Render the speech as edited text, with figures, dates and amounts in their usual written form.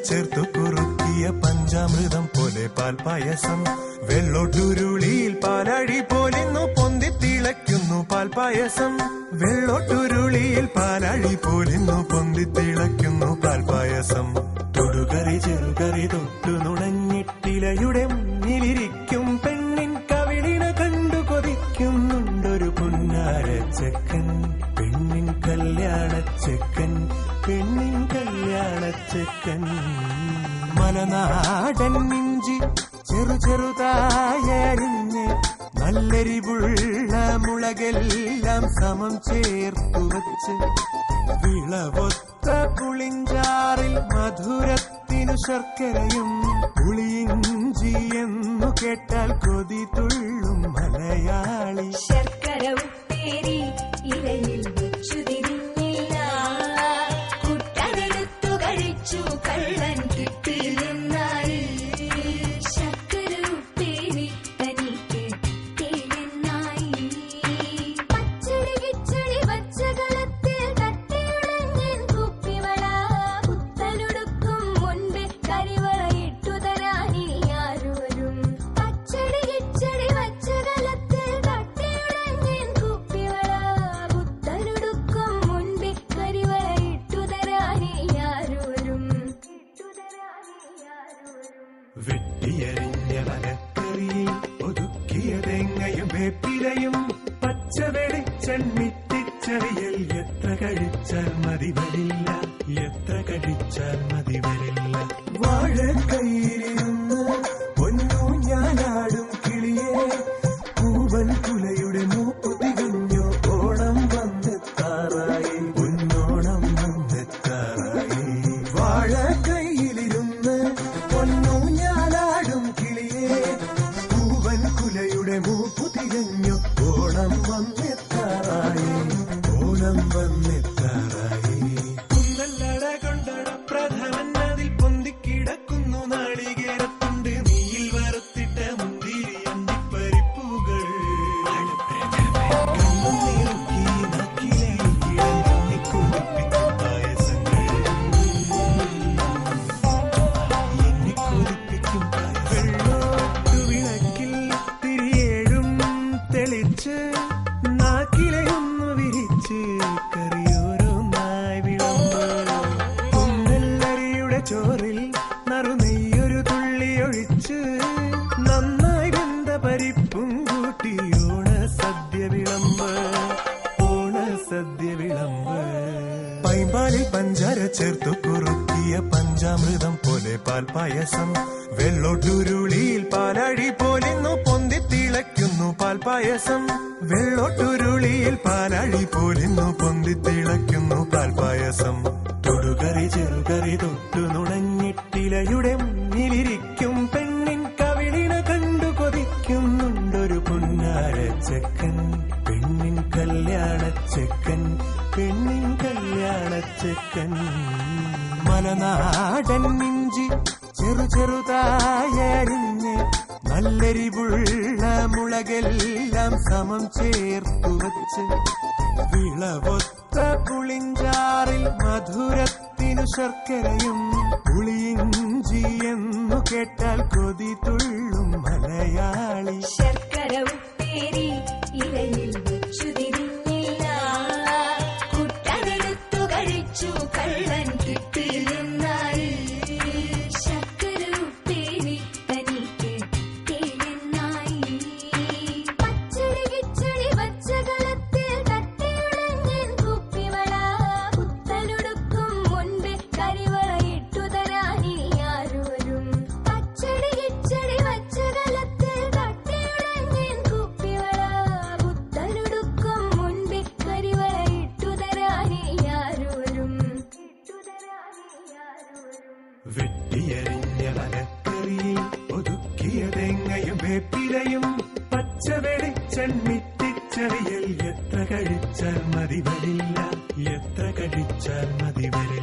ചേർത്തു കുറുക്കിയ പഞ്ചാമൃതം പോലെ പാൽപായസം. വെള്ളോട്ടുരുളിയിൽ പാലഴി പോലിന്നു പൊന്തി തിളയ്ക്കുന്നു പാൽപായസം. വെള്ളോട്ടുരുളിയിൽ പാലഴി പോലിന്നു പൊന്തി തിളയ്ക്കുന്നു പാൽപായസം. തൊടുകറി ചെറുകറി തൊട്ടു നുണഞ്ഞിട്ടിലയുടെ മുന്നിലിരിക്കും പെണ്ണിൻ കവിളിണ കണ്ടു കൊതിക്കുന്നുണ്ടൊരു പുന്നാരച്ചക്കൻ. പെണ്ണിൻ കല്യാണച്ചക്കൻ, പെണ്ണിൻ കല്യാണച്ചക്കൻ. മലനാടൻ ഇഞ്ചി ചെറുതായരിഞ്ഞ് നല്ലെരിവുള്ള മുളകെല്ലാം സമം ചേർത്തു വച്ച് വിളവൊത്ത പുളിഞ്ചാറിൽ മധുരത്തിനു ശർക്കരയും പുളിയിഞ്ചി എന്നു കേട്ടാൽ കൊതി തുള്ളും മലയാളി. ശർക്കര ഉപ്പേരി ഇലയിൽ വെച്ചു തിരിഞ്ഞില്ല, കുട്ടനെടുത്തു കഴിച്ചു കള്ളൻ കിട്ടില്ലെന്നായി. ശർക്കര ഉപ്പേരി തനിക്ക് കിട്ടില്ലെന്നായി. പച്ചടി കിച്ചടി പച്ചകളത്തിൽ തട്ടിയുടഞ്ഞൻ കുപ്പിവള, പുത്തനുടുക്കും മുൻപ് കരിവള ഇട്ടു തരാനി ആരും. പച്ചടി കിച്ചടി പച്ചകളത്തിൽ തട്ടിയുടഞ്ഞൻ കുപ്പിവള, പുത്തനുടുക്കും മുൻപ് കരിവള ഇട്ടു തരാനി ആരും. വെട്ടിയരിഞ്ഞ വനക്കറിയിൽ ഒതുക്കിയ തേങ്ങയും വേപ്പിലയും പച്ച വെളിച്ചെണ്ണിട്ടിച്ചറിയൽ എത്ര കഴിച്ചാൽ മതി വരില്ല, എത്ര കഴിച്ചാൽ മതി വരില്ല. വാഴക്കൈയിലിരുന്ന് പൊന്നു ഞാനാടും കിളിയെ, പൂവൻ കുലയുടെ മൂപ്പു തികഞ്ഞു ഓണം വന്നെത്താറായി, പൊന്നോണം വന്നെത്താറായി. വാഴക്കൈയിലിരുന്ന് പൊന്നു ഞാനാടും കിളിയെ, പൂവൻ കുലയുടെ മൂപ്പു തികഞ്ഞു ഓണം വന്നെത്താറായി, ഓണം വന്നെത്താറായി. കുന്നല്ലട കൊണ്ടട പ്രധാനൻ അതിൽ പൊന്തിക്കിടക്കുന്നു നാളികേരത്തുണ്ട് നെയ്യിൽ വറുത്തിട്ട മുന്തിരി അണ്ടിപ്പരിപ്പുകൾ. വെള്ളോട്ടുവിളക്കിൽ തിരിയേഴും തെളിച്ച് നാക്കിലയൊന്നു വിരിച്ച് കറിയോരോന്നായി വിളമ്പ്. കുന്നല്ലരിയുടെ ചോറിൽ നറുനെയ്യൊരു തുള്ളി ഒഴിച്ച് നന്നായി വെന്ത പരിപ്പും കൂട്ടി ഓണസദ്യ വിളമ്പ്, ഓണസദ്യ വിളമ്പ്. പൈമ്പാലിൽ പഞ്ചാര ചേർത്തു കുറുക്കിയ പഞ്ചാമൃതം പോലെ പാൽപായസം. വെള്ളോട്ടുരുളിയിൽ പാലഴി പോലിന്നു പൊന്തി തിളയ്ക്കുന്നു പാൽപായസം. വെള്ളോട്ടുരുളിയിൽ പാലഴി പോലിന്നു പൊന്തി തിളയ്ക്കുന്നു പാൽപായസം. തൊടുകറി ചെറുകറി തൊട്ടു നുണഞ്ഞിട്ടിലയുടെ മുന്നിലിരിക്കും പെണ്ണിൻ കവിളിണ കണ്ടു കൊതിക്കുന്നുണ്ടൊരു പുന്നാരച്ചക്കൻ. പെണ്ണിൻ കല്യാണച്ചക്കൻ, പെണ്ണിൻ കല്യാണച്ചക്കൻ. മലനാടൻ ഇഞ്ചി ചെറുതായരിഞ്ഞ് നല്ലെരിവുള്ള മുളകെല്ലാം സമം ചേർത്തു വച്ച് വിളവൊത്ത പുളിഞ്ചാറിൽ മധുരത്തിനു ശർക്കരയും പുളിയിഞ്ചി എന്നു കേട്ടാൽ കൊതി തുള്ളും മലയാളി. ശർക്കര ഉപ്പേരി ഇലയിൽ വെച്ചു തിരിഞ്ഞില്ല, കുട്ടനെടുത്തു കഴിച്ചു കള്ളൻ കിട്ടില്ലെന്നായി. ശർക്കര ഉപ്പേരി തനിക്ക് കിട്ടില്ലെന്നായി. പച്ചടി കിച്ചടി പച്ചകളത്തിൽ തട്ടിയുടഞ്ഞൻ കുപ്പിവള, പുത്തനുടുക്കും മുൻപ് കരിവള ഇട്ടു തരാനി ആരും. പച്ചടി കിച്ചടി പച്ചകളത്തിൽ തട്ടിയുടഞ്ഞൻ കുപ്പിവള, പുത്തനുടുക്കും മുൻപ് കരിവള ഇട്ടു തരാനി ആരും. വെട്ടിയരിഞ്ഞ വനക്കറിയിൽ ഒതുക്കിയ തേങ്ങയും വേപ്പിലയും പച്ച വെളിച്ചെണ്ണിട്ടിച്ചറിയൽ എത്ര കഴിച്ചാൽ മതി വരില്ല, എത്ര കഴിച്ചാൽ മതി വരില്ല.